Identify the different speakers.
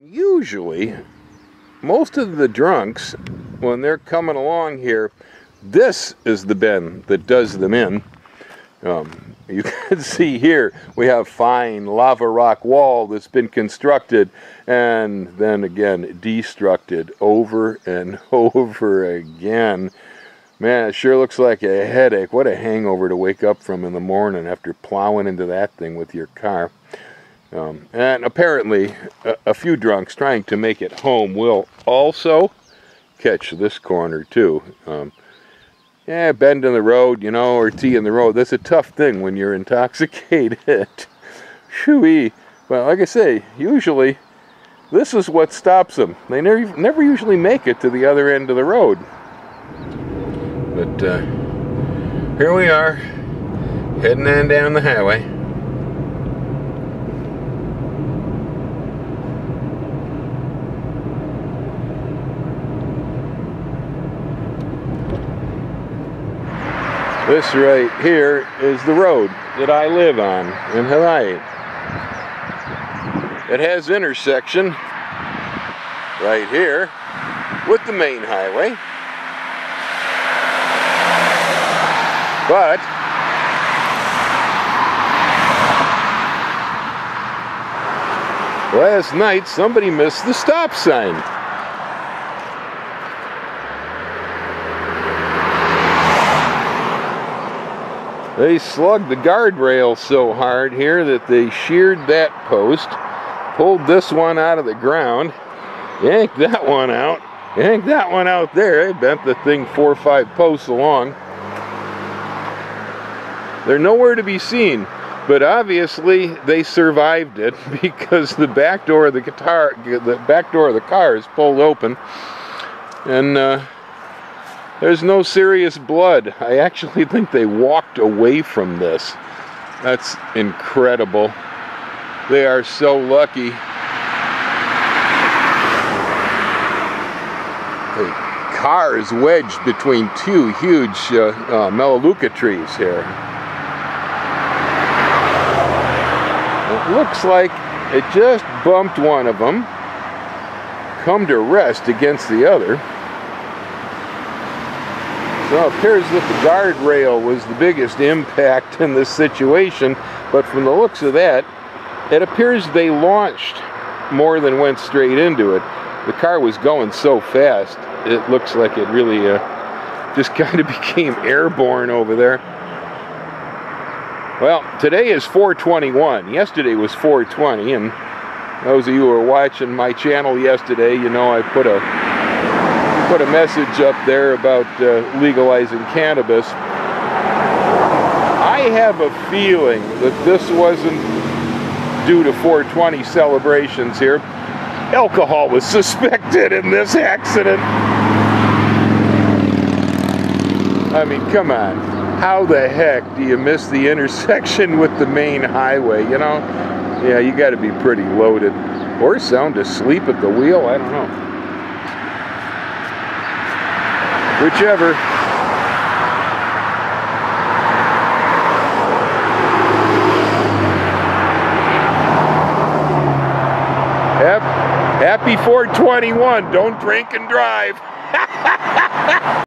Speaker 1: Usually, most of the drunks, when they're coming along here, this is the bend that does them in. You can see here we have fine lava rock wall that's been constructed and then again destructed over and over again. Man, it sure looks like a headache. What a hangover to wake up from in the morning after plowing into that thing with your car. And apparently a few drunks trying to make it home will also catch this corner too. Yeah, bend in the road, you know, or T in the road. That's a tough thing when you're intoxicated. Shoo-wee. Well, like I say, usually this is what stops them. They never usually make it to the other end of the road. But here we are, heading on down the highway. This right here is the road that I live on in Hawaii. It has intersection right here with the main highway. But last night somebody missed the stop sign. They slugged the guardrail so hard here that they sheared that post, pulled this one out of the ground, yanked that one out, yanked that one out there. They bent the thing 4 or 5 posts along. They're nowhere to be seen, but obviously they survived it because the back door of the car is pulled open, and there's no serious blood. I actually think they walked away from this. That's incredible. They are so lucky. The car is wedged between 2 huge Melaleuca trees here. It looks like it just bumped one of them, come to rest against the other. So it appears that the guardrail was the biggest impact in this situation, but from the looks of that, it appears they launched more than went straight into it. The car was going so fast, it looks like it really just kind of became airborne over there. Well, today is 4/21. Yesterday was 4/20, and those of you who were watching my channel yesterday, you know I put a message up there about legalizing cannabis. I have a feeling that this wasn't due to 4/20 celebrations here. Alcohol was suspected in this accident. I mean, come on. How the heck do you miss the intersection with the main highway, you know? Yeah, you got to be pretty loaded. Or sound asleep at the wheel, I don't know. Whichever. Happy 4/21. Don't drink and drive.